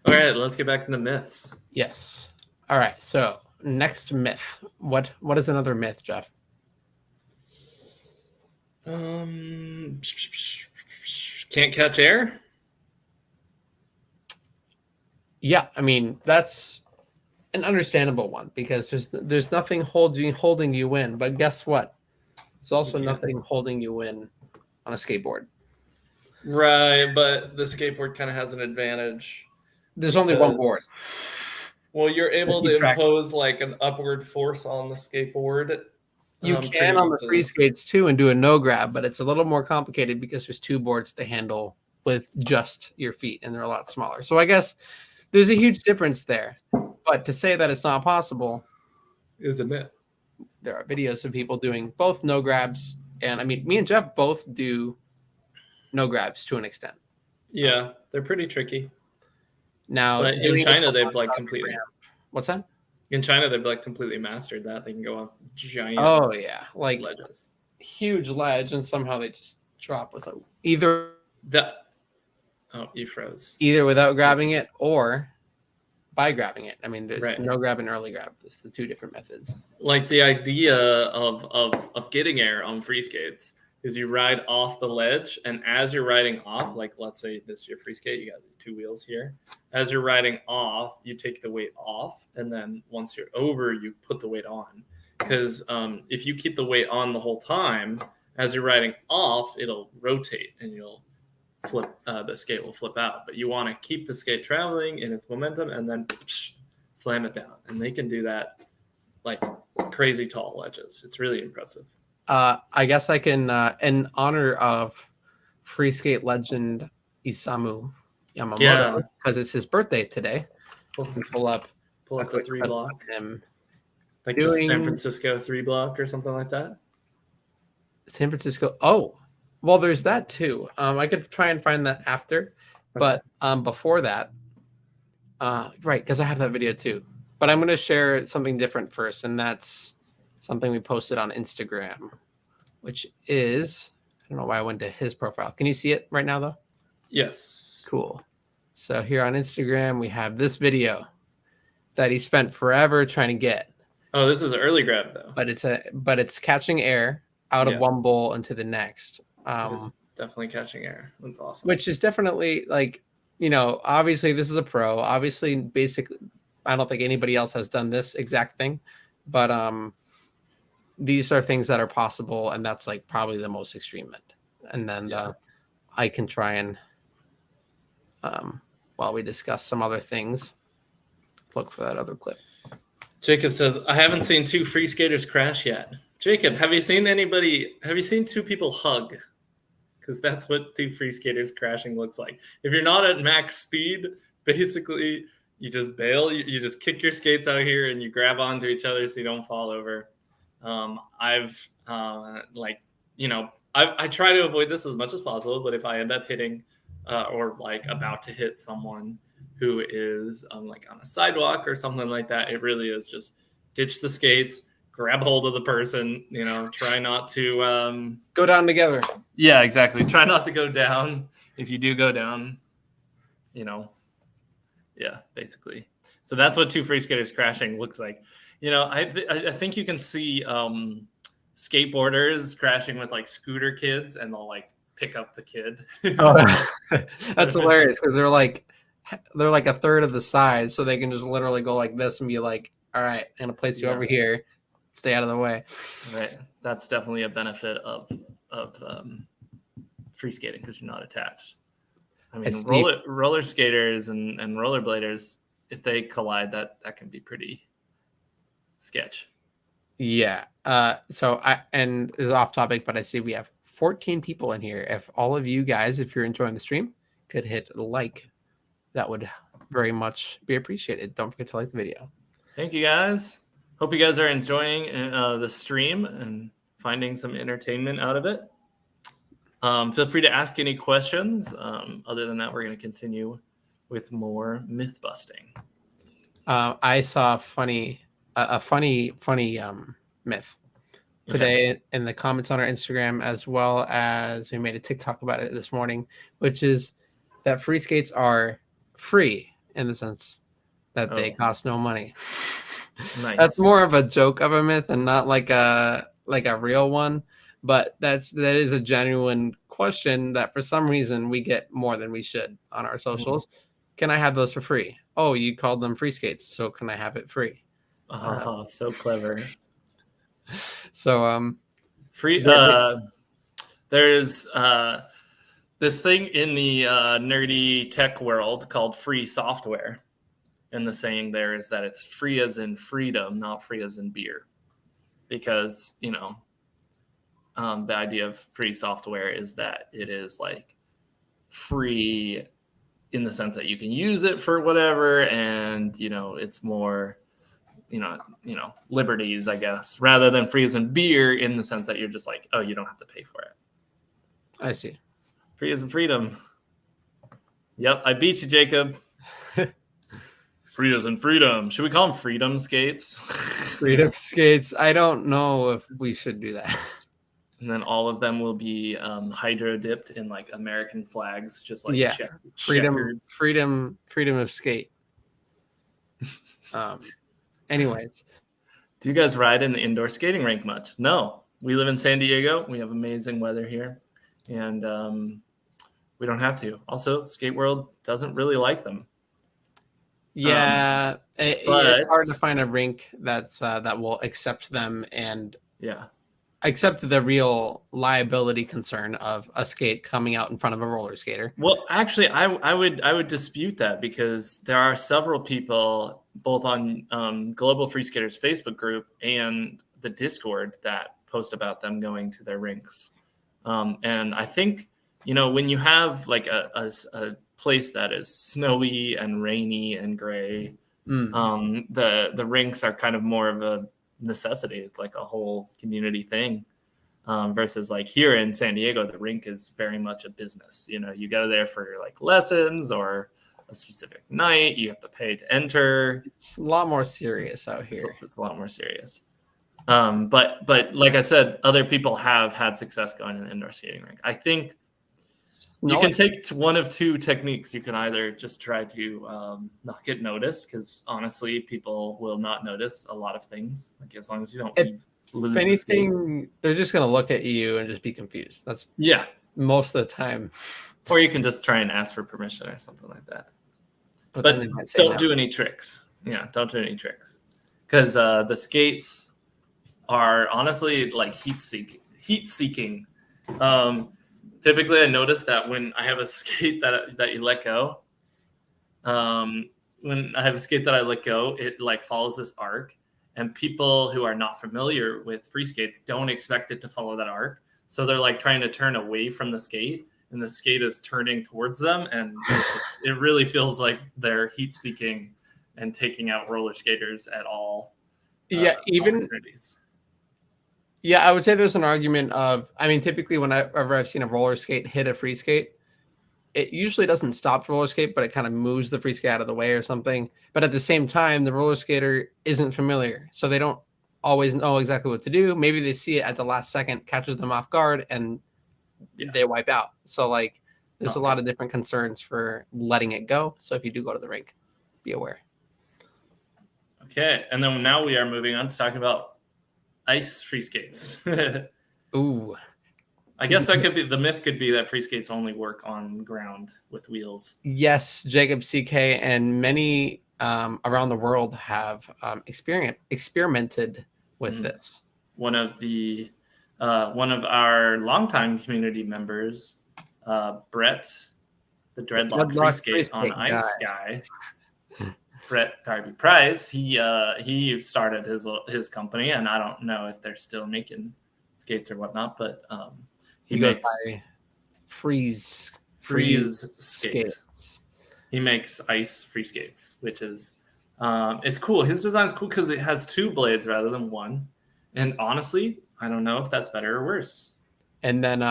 All right, let's get back to the myths. Yes. All right. So next myth. What is another myth, Jeff? Can't catch air. Yeah, I mean that's an understandable one because there's nothing holding you in. But guess what? There's also nothing holding you in on a skateboard. Right, but the skateboard kind of has an advantage. There's only one board. Well, you're able to impose like an upward force on the skateboard. You can on the Freeskates too and do a no grab, but it's a little more complicated because there's two boards to handle with just your feet, and they're a lot smaller. So I guess there's a huge difference there. But to say that it's not possible is a myth. There are videos of people doing both no grabs, and I mean, me and Jeff both do no grabs to an extent. Yeah, they're pretty tricky. Now, but in China, they've like completely. What's that? In China, they've like completely mastered that. They can go off giant. Oh yeah, like ledges, huge ledge, and somehow they just drop with either that. Oh, you froze. Either without grabbing it or by grabbing it. I mean, there's no grab and early grab. It's the two different methods. Like the idea of getting air on Freeskates is you ride off the ledge, and as you're riding off, like let's say this is your Freeskate, you got two wheels here. As you're riding off, you take the weight off, and then once you're over, you put the weight on. Because if you keep the weight on the whole time, as you're riding off, it'll rotate and you'll flip. The skate will flip out. But you want to keep the skate traveling in its momentum, and then slam it down. And they can do that like crazy tall ledges. It's really impressive. I guess I can, in honor of free skate legend Isamu Yamamoto, because it's his birthday today. Pull up the 3 block. Like the San Francisco 3 block or something like that. San Francisco. Oh, well, there's that too. I could try and find that after, but before that, right, because I have that video too. But I'm going to share something different first, and that's something we posted on Instagram, which is, I don't know why I went to his profile. Can you see it right now, though? Yes. Cool. So here on Instagram, we have this video that he spent forever trying to get. Oh, this is an early grab, though. But it's catching air out of one bowl into the next. It's definitely catching air. That's awesome. Which is definitely like, you know, obviously this is a pro. Obviously, basically, I don't think anybody else has done this exact thing, but these are things that are possible, and that's like probably the most extreme end. And then I can try and while we discuss some other things, look for that other clip. Jacob says, I haven't seen two free skaters crash yet. Jacob, have you seen two people hug? Because that's what two free skaters crashing looks like. If you're not at max speed, basically you just bail, you just kick your skates out here and you grab onto each other so you don't fall over. I try to avoid this as much as possible, but if I end up hitting or like about to hit someone who is like on a sidewalk or something like that, it really is just ditch the skates, grab hold of the person, you know, try not to go down together. Yeah, exactly. Try not to go down. If you do go down, you know, yeah, basically. So that's what two free skaters crashing looks like. You know, I think you can see skateboarders crashing with like scooter kids, and they'll like pick up the kid. That's hilarious because they're like a third of the size, so they can just literally go like this and be like, all right, I'm gonna place you over here, stay out of the way. Right. That's definitely a benefit of free skating because you're not attached. I mean, roller skaters and rollerbladers, if they collide, that can be pretty sketch. Yeah. So and this is off topic, but I see we have 14 people in here. If all of you guys, if you're enjoying the stream, could hit like, that would very much be appreciated. Don't forget to like the video. Thank you, guys. Hope you guys are enjoying the stream and finding some entertainment out of it. Feel free to ask any questions. Other than that, we're going to continue with more myth busting. I saw a funny myth today in the comments on our Instagram, as well as we made a TikTok about it this morning, which is that free skates are free in the sense that they Oh. cost no money. Nice. That's more of a joke of a myth and not like a real one. But that is a genuine question that for some reason we get more than we should on our socials. Can I have those for free? Oh, you called them Freeskates, so can I have it free? Oh, so clever. So Free. There's this thing in the nerdy tech world called free software, and the saying there is that it's free as in freedom, not free as in beer, because the idea of free software is that it is like free in the sense that you can use it for whatever, and it's more liberties, I guess, rather than free as in beer in the sense that you're just like, oh, you don't have to pay for it. I see. Free as in freedom. Yep, I beat you, Jacob. Free as in freedom. Should we call them freedom skates? Freedom skates. I don't know if we should do that. And then all of them will be hydro dipped in like American flags, just like freedom of skate. Anyways, do you guys ride in the indoor skating rink much? No, we live in San Diego. We have amazing weather here, and we don't have to. Also, Skate World doesn't really like them. Yeah, it's hard to find a rink that's that will accept them and accept the real liability concern of a skate coming out in front of a roller skater. Well, actually, I would dispute that, because there are several people both on Global Free Skaters Facebook group and the Discord that post about them going to their rinks. And I think, when you have like a place that is snowy and rainy and gray, the rinks are kind of more of a necessity. It's like a whole community thing, versus like here in San Diego, the rink is very much a business. You go there for like lessons or a specific night. You have to pay to enter. It's a lot more serious out here. It's a lot more serious. But like I said, other people have had success going in an indoor skating rink. I think you can take one of two techniques. You can either just try to not get noticed, because honestly, people will not notice a lot of things. Like as long as you don't lose. If anything, they're just gonna look at you and just be confused. That's most of the time. Or you can just try and ask for permission or something like that. But don't do any tricks. Yeah, don't do any tricks, because the skates are honestly like heat seeking. Typically, I notice that when I have a skate that you let go, when I have a skate that I let go, it like follows this arc, and people who are not familiar with free skates don't expect it to follow that arc. So they're like trying to turn away from the skate, and the skate is turning towards them, and it really feels like they're heat seeking and taking out roller skaters at all. I would say there's an argument of, typically whenever I've seen a roller skate hit a free skate, it usually doesn't stop the roller skate, but it kind of moves the free skate out of the way or something. But at the same time, the roller skater isn't familiar, so they don't always know exactly what to do. Maybe they see it at the last second, catches them off guard, and they wipe out. So like, there's a lot of different concerns for letting it go. So if you do go to the rink, be aware. Okay, and then now we are moving on to talking about ice free skates. Ooh. I guess that could be the myth. Could be that free skates only work on ground with wheels. Yes, Jacob CK and many around the world have experimented with this. One of our longtime community members, Brett, the dreadlock free skate on ice guy. Brett Darby Price, he started his company, and I don't know if they're still making skates or whatnot, but he makes freeze skates. He makes ice free skates, which is it's cool. His design's cool because it has two blades rather than one, and honestly, I don't know if that's better or worse. And then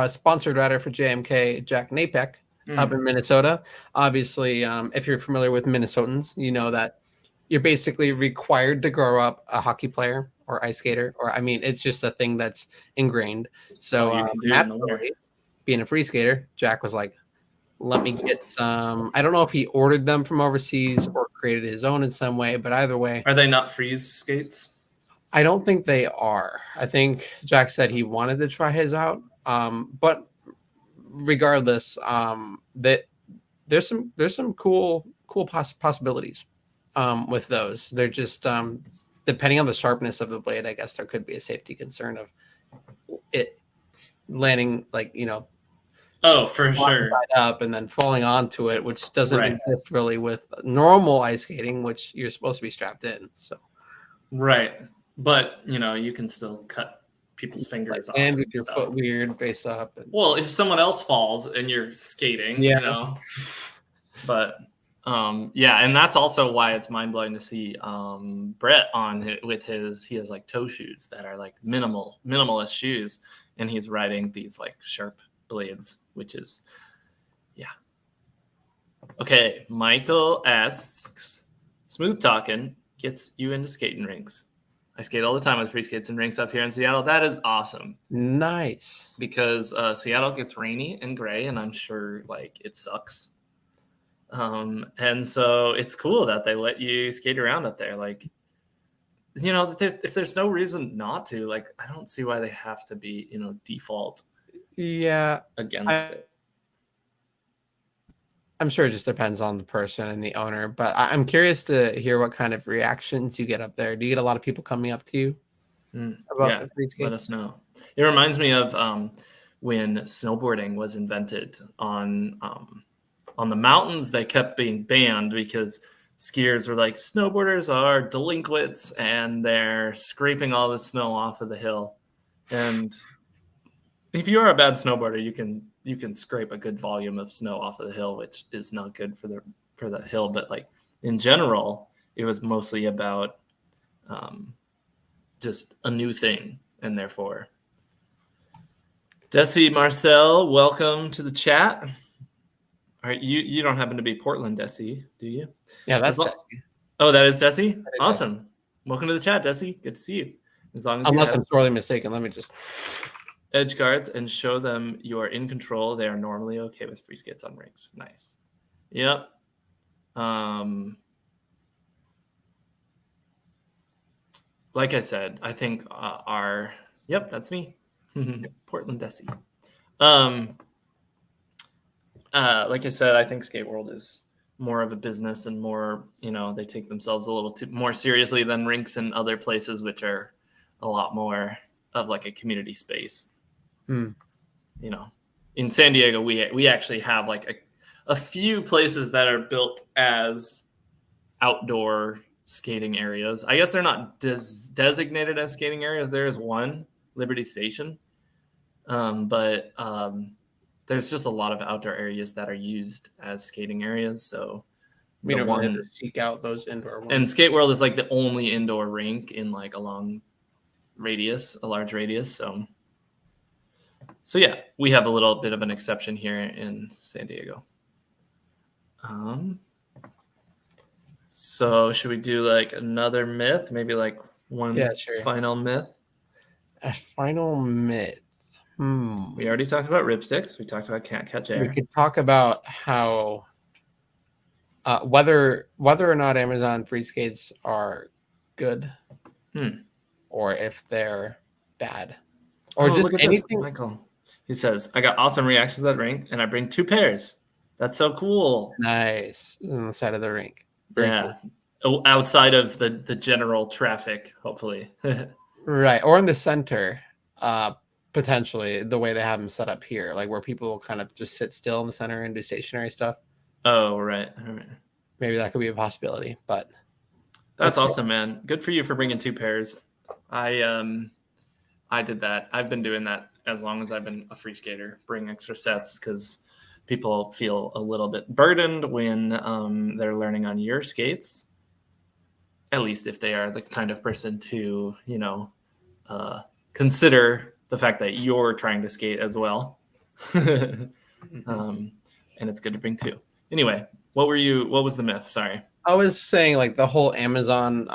sponsored rider for JMK, Jack Napek, up in Minnesota. Obviously, if you're familiar with Minnesotans, you know that you're basically required to grow up a hockey player or ice skater, or it's just a thing that's ingrained. So naturally, being a free skater, Jack was like, Let me get some. I don't know if he ordered them from overseas or created his own in some way, but either way. Are they not Freeskates? I don't think they are. I think Jack said he wanted to try his out. But regardless, that there's some cool possibilities with those. They're just depending on the sharpness of the blade, I guess there could be a safety concern of it landing For sure, side up and then falling onto it, which doesn't Right. exist really with normal ice skating, which you're supposed to be strapped in. So right. But you can still cut people's fingers off. And with your foot weird, face up. Well, if someone else falls and you're skating, But yeah, and that's also why it's mind blowing to see Brett he has like toe shoes that are like minimalist shoes, and he's riding these like sharp blades, which is Okay, Michael asks, smooth talking gets you into skating rinks. I skate all the time with Freeskates and rinks up here in Seattle. That is awesome. Nice. Because Seattle gets rainy and gray, and I'm sure like it sucks. And so it's cool that they let you skate around up there. Like, if there's no reason not to, like, I don't see why they have to be, default. Against it. I'm sure it just depends on the person and the owner, but I'm curious to hear what kind of reactions you get up there. Do you get a lot of people coming up to you about the Freeskates? Let us know. It reminds me of when snowboarding was invented on the mountains. They kept being banned because skiers were like, snowboarders are delinquents and they're scraping all the snow off of the hill. And if you are a bad snowboarder, you can scrape a good volume of snow off of the hill, which is not good for the hill. But like in general, it was mostly about just a new thing, and therefore, Desi Marcel, welcome to the chat. All right, you don't happen to be Portland, Desi, do you? Yeah, that's Desi. Oh, that is Desi? Awesome. Desi. Welcome to the chat, Desi. Good to see you. Unless I'm sorely mistaken, let me just edge guards and show them you are in control. They are normally okay with Freeskates on rinks. Nice. Yep. Like I said, I think that's me. Portland Desi. Like I said, I think Skate World is more of a business and more, they take themselves a little more seriously than rinks and other places, which are a lot more of like a community space. In San Diego, we actually have like a few places that are built as outdoor skating areas. I guess they're not designated as skating areas. There is one, Liberty Station, but there's just a lot of outdoor areas that are used as skating areas. So we don't want to seek out those indoor ones. And Skate World is like the only indoor rink in like a large radius. So yeah, we have a little bit of an exception here in San Diego. So should we do like another myth? Maybe like one final myth? A final myth. We already talked about ripsticks. We talked about can't catch air. We could talk about how whether or not Amazon Freeskates are good, or if they're bad, or just look at anything. This, Michael. He says, "I got awesome reactions at rink, and I bring 2 pairs. That's so cool." Nice on the side of the rink. Very cool. Outside of the general traffic, hopefully. Right, or in the center. Potentially the way they have them set up here, like where people will kind of just sit still in the center and do stationary stuff. Oh, right. All right. Maybe that could be a possibility, but that's awesome, man. Good for you for bringing 2 pairs. I did that. I've been doing that as long as I've been a free skater, bring extra sets because people feel a little bit burdened when they're learning on your skates, at least if they are the kind of person to, consider the fact that you're trying to skate as well. And it's good to bring 2. Anyway, what was the myth? Sorry. I was saying like the whole Amazon.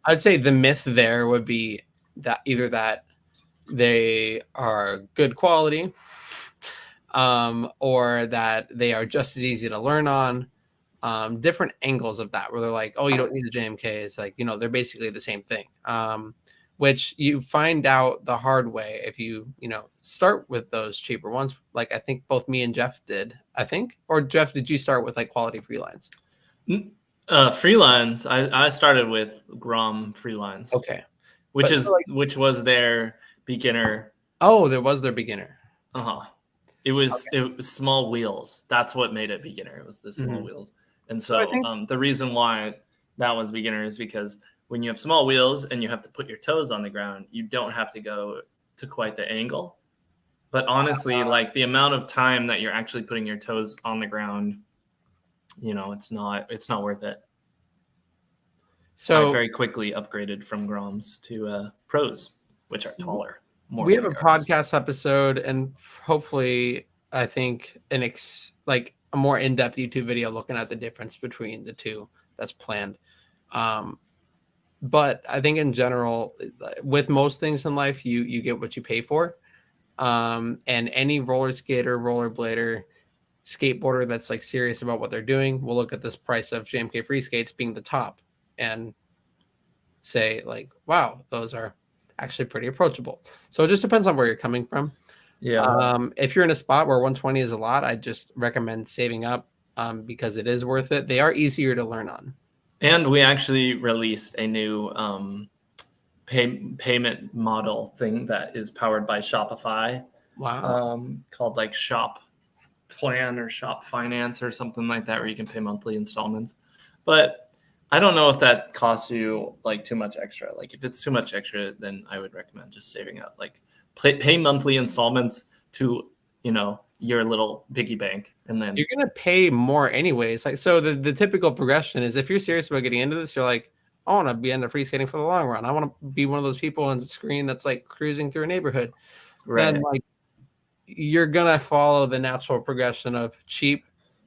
I'd say the myth there would be that either that they are good quality, or that they are just as easy to learn on. Different angles of that where they're like, oh, you don't need the JMK. It's like, they're basically the same thing. Which you find out the hard way if you start with those cheaper ones. Like I think both me and Jeff did. Or Jeff, did you start with like quality free lines? Free lines. I started with Grom free lines. Okay, which was their beginner. Oh, there was their beginner. It was small wheels. That's what made it beginner. It was the small wheels, and so the reason why that was beginner is because when you have small wheels and you have to put your toes on the ground, you don't have to go to quite the angle. But honestly, like the amount of time that you're actually putting your toes on the ground, it's not worth it. So I very quickly upgraded from Groms to Pros, which are taller. We have a podcast episode and hopefully I think a more in-depth YouTube video looking at the difference between the two that's planned. But I think in general, with most things in life, you get what you pay for. And any roller skater, rollerblader, skateboarder that's like serious about what they're doing will look at this price of JMK Freeskates being the top and say like, wow, those are actually pretty approachable. So it just depends on where you're coming from. Yeah. If you're in a spot where 120 is a lot, I just recommend saving up because it is worth it. They are easier to learn on. And we actually released a new payment model thing that is powered by Shopify. Wow. Called like Shop Plan or Shop Finance or something like that, where you can pay monthly installments. But I don't know if that costs you like too much extra. Like if it's too much extra, then I would recommend just saving up. Like pay monthly installments to your little piggy bank, and then you're gonna pay more anyways. Like so, the typical progression is if you're serious about getting into this, you're like, I want to be into free skating for the long run. I want to be one of those people on the screen that's like cruising through a neighborhood. Right. Then like you're gonna follow the natural progression of cheap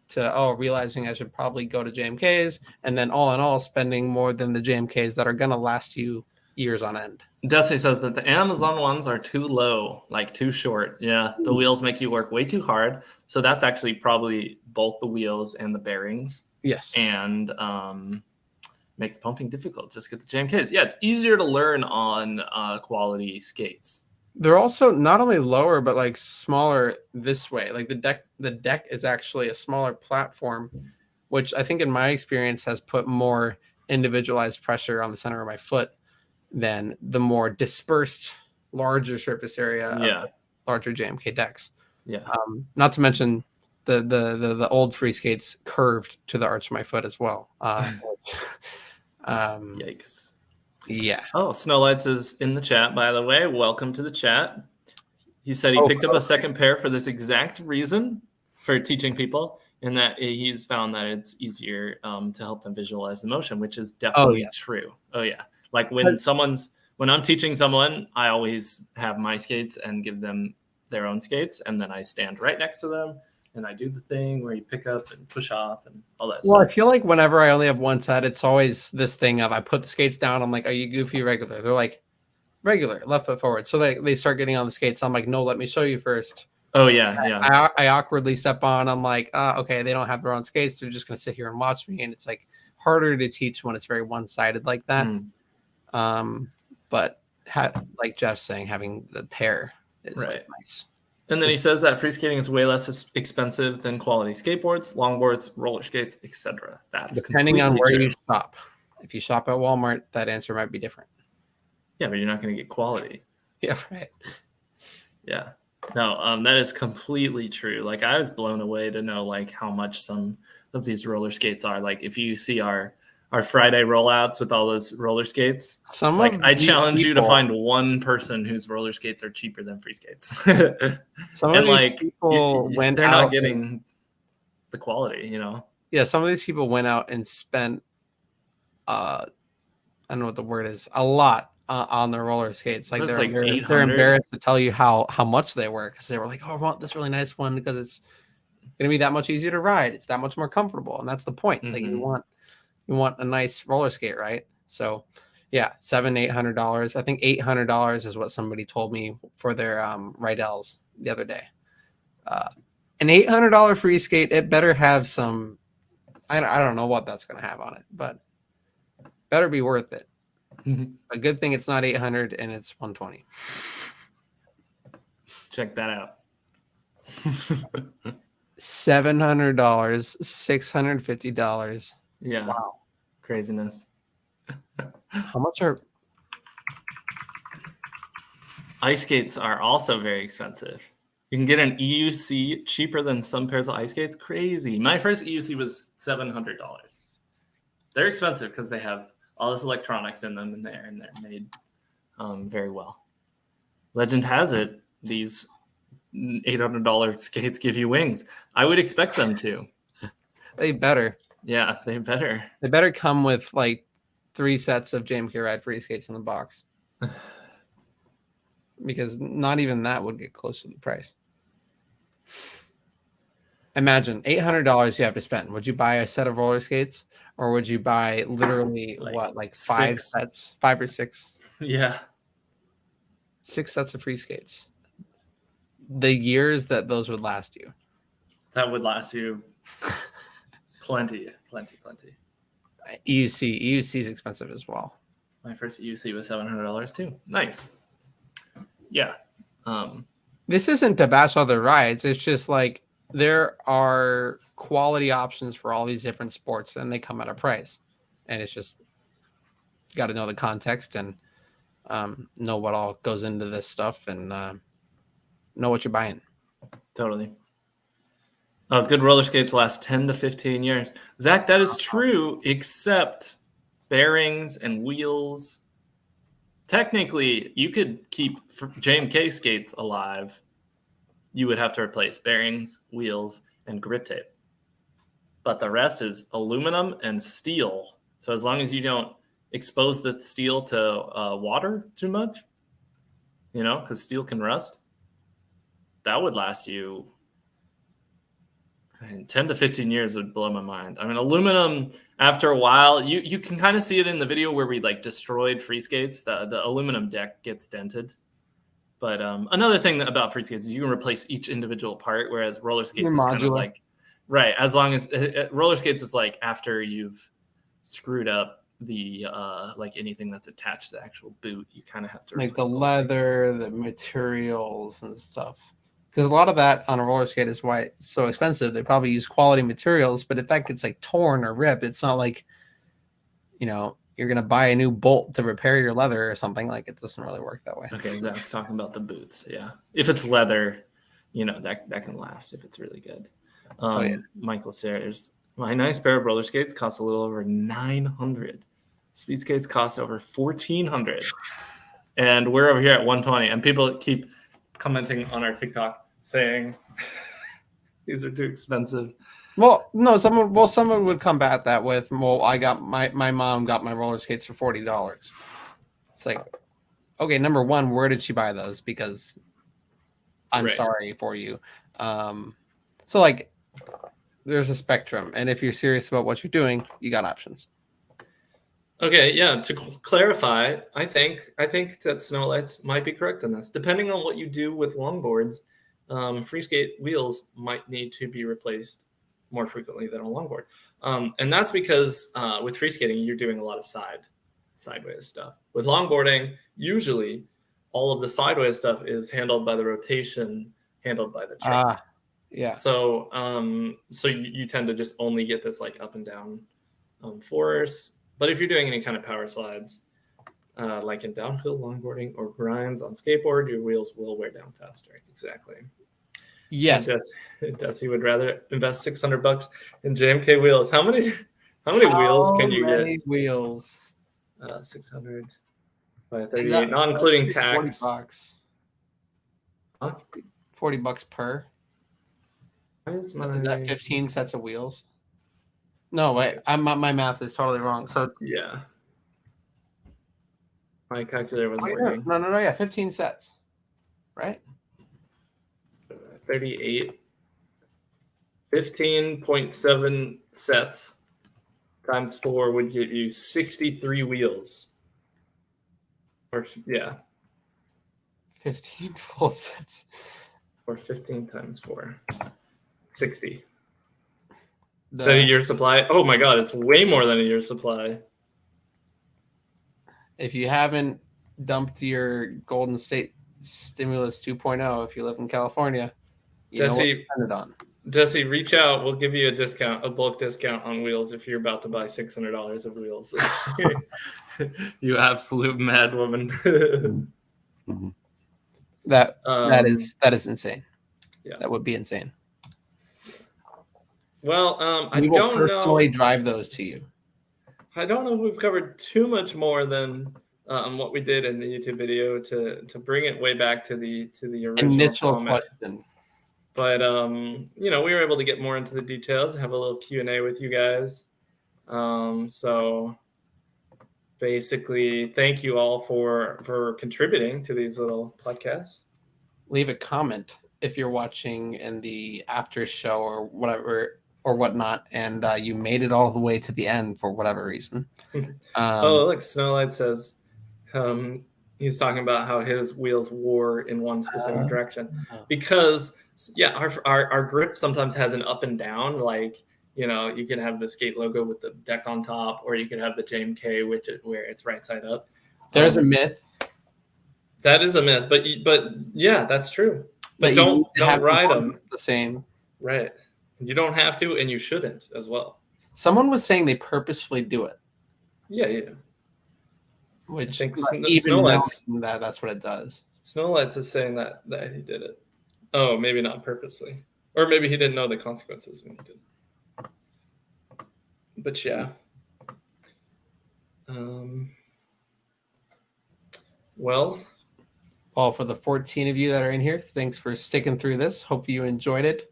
to realizing I should probably go to JMKs, and then all in all spending more than the JMKs that are gonna last you years on end. Desi says that the Amazon ones are too low, like too short. Yeah, the wheels make you work way too hard. So that's actually probably both the wheels and the bearings. Yes. And makes pumping difficult. Just get the JMKs. Yeah, it's easier to learn on quality skates. They're also not only lower, but like smaller this way. Like the deck is actually a smaller platform, which I think in my experience has put more individualized pressure on the center of my foot than the more dispersed, larger surface area of larger JMK decks. Yeah. Not to mention the old Freeskates curved to the arch of my foot as well. Yikes. Yeah. Oh, Snowlights is in the chat, by the way. Welcome to the chat. He said he picked up a second pair for this exact reason, for teaching people, and that he's found that it's easier to help them visualize the motion, which is definitely true. Oh, yeah. Like when I'm teaching someone, I always have my skates and give them their own skates, and then I stand right next to them and I do the thing where you pick up and push off and all that stuff. Well, I feel like whenever I only have one set, it's always this thing of I put the skates down. I'm like, are you goofy, regular? They're like, regular, left foot forward. So they start getting on the skates. I'm like, no, let me show you first. Oh, yeah. I awkwardly step on. I'm like, okay, they don't have their own skates. They're just going to sit here and watch me. And it's like harder to teach when it's very one-sided like that. But like Jeff's saying, having the pair is like nice. And then he says that free skating is way less expensive than quality skateboards, longboards, roller skates, etc. That's depending on where you shop. If you shop at Walmart, that answer might be different. Yeah, but you're not going to get quality. Yeah, right. Yeah. No, that is completely true. Like I was blown away to know like how much some of these roller skates are. Like if you see our Friday rollouts with all those roller skates, I challenge you to find one person whose roller skates are cheaper than free skates. Some of these people they're not getting the quality, Yeah, some of these people went out and spent I don't know what the word is, a lot on their roller skates. Like they're embarrassed to tell you how much they were, because they were like, oh, I want this really nice one because it's gonna be that much easier to ride. It's that much more comfortable, and that's the point. Like you want a nice roller skate, right? So yeah, $700-800. I think $800 is what somebody told me for their Rydell's the other day. An $800 free skate, it better have some. I don't know what that's going to have on it, but better be worth it. A good thing it's not 800 and it's 120. Check that out. $700, $650. Yeah. Wow. Craziness. How much are ice skates are also very expensive. You can get an EUC cheaper than some pairs of ice skates. Crazy. My first EUC was $700. They're expensive because they have all this electronics in them, and they're made very well. Legend has it, these $800 skates give you wings. I would expect them to. They better. Yeah, they better. They better come with like 3 sets of JMK Ride free skates in the box. Because not even that would get close to the price. Imagine $800 you have to spend. Would you buy a set of roller skates, or would you buy literally like 5 sets, 5 or 6? Yeah, 6 sets of free skates. The years that those would last you. that would last you plenty. EUC is expensive as well. My first EUC was $700 too. Nice. Yeah. This isn't to bash other rides. It's just like there are quality options for all these different sports, and they come at a price. And it's just you got to know the context and know what all goes into this stuff, and know what you're buying. Totally. Good roller skates last 10 to 15 years. Zach, that is true, except bearings and wheels. Technically, you could keep JMK skates alive. You would have to replace bearings, wheels, and grip tape. But the rest is aluminum and steel. So as long as you don't expose the steel to water too much, because steel can rust, that would last you 10 to 15 years would blow my mind. I mean, aluminum, after a while, you can kind of see it in the video where we destroyed Freeskates. The aluminum deck gets dented. But another thing about Freeskates is you can replace each individual part, whereas roller skates is kind of right. As long as roller skates is after you've screwed up the anything that's attached to the actual boot, you kind of have to the leather, the materials and stuff. Because a lot of that on a roller skate is why it's so expensive. They probably use quality materials, but if that gets torn or ripped, it's not like, you're going to buy a new bolt to repair your leather or something. It doesn't really work that way. Okay, Zach's talking about the boots. Yeah. If it's leather, that can last if it's really good. Michael says, my nice pair of roller skates cost a little over $900. Speed skates cost over $1,400. And we're over here at $120. And people keep commenting on our TikTok saying these are too expensive. Well, no, someone would combat that with, I got my mom got my roller skates for $40. It's okay, number one, where did she buy those? Because I'm sorry for you. So there's a spectrum, and if you're serious about what you're doing, you got options. Okay, yeah. To clarify, I think that snow lights might be correct on this. Depending on what you do with longboards, free skate wheels might need to be replaced more frequently than a longboard, and that's because with free skating you're doing a lot of sideways stuff. With longboarding, usually all of the sideways stuff is handled by the rotation, handled by the track. Yeah. So you tend to just only get this up and down force. But if you're doing any kind of power slides, like in downhill longboarding or grinds on skateboard, your wheels will wear down faster. Exactly. Yes. Desi would rather invest $600 in JMK wheels. How many wheels can you get? How many wheels? 600 by 38, not including tax. $40. Huh? $40 per. Is that 15 sets of wheels? No, wait. My math is totally wrong. So yeah, my calculator was working. No. Yeah, 15 sets, right? 38. 15.7 sets times 4 would give you 63 wheels. Or 15 full sets. Or 15 times 4. 60. Is that a year's supply? Oh my god, it's way more than a year's supply. If you haven't dumped your Golden State Stimulus 2.0, if you live in California, you know what to spend it on. Jesse, reach out. We'll give you a discount, a bulk discount on wheels if you're about to buy $600 of wheels. You absolute mad woman. Mm-hmm. That is insane. Yeah, that would be insane. Well, I we will don't personally drive those to you. I don't know if we've covered too much more than what we did in the YouTube video to bring it way back to the original initial comment. question. But we were able to get more into the details, have a little Q&A with you guys. So basically, thank you all for contributing to these little podcasts. Leave a comment if you're watching in the after show or whatever or whatnot, and you made it all the way to the end for whatever reason. Look, Snowlight says he's talking about how his wheels wore in one specific direction because our grip sometimes has an up and down. Like, you can have the skate logo with the deck on top, or you can have the JMK where it's right side up. There's a myth. That is a myth, but yeah, that's true. But don't ride them the same. Right. You don't have to, and you shouldn't as well. Someone was saying they purposefully do it. Yeah. Which I think Snowlights, that's what it does. Snowlights is saying that he did it. Oh, maybe not purposely. Or maybe he didn't know the consequences when he did. But yeah. Well, for the 14 of you that are in here, thanks for sticking through this. Hope you enjoyed it.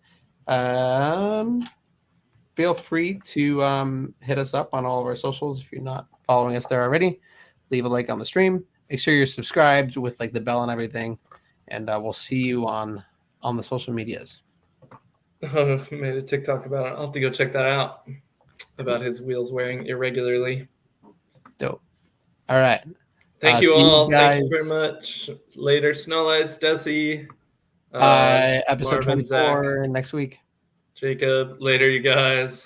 Feel free to hit us up on all of our socials if you're not following us there already. Leave a like on the stream. Make sure you're subscribed with like the bell and everything, and we'll see you on the social medias. Made a TikTok about it. I'll have to go check that out. About his wheels wearing irregularly. Dope. All right. Thank you all. Thank you very much. Later, Snowlights, Desi. Episode Marvin, 24 Zach, next week. Jacob. Later, you guys.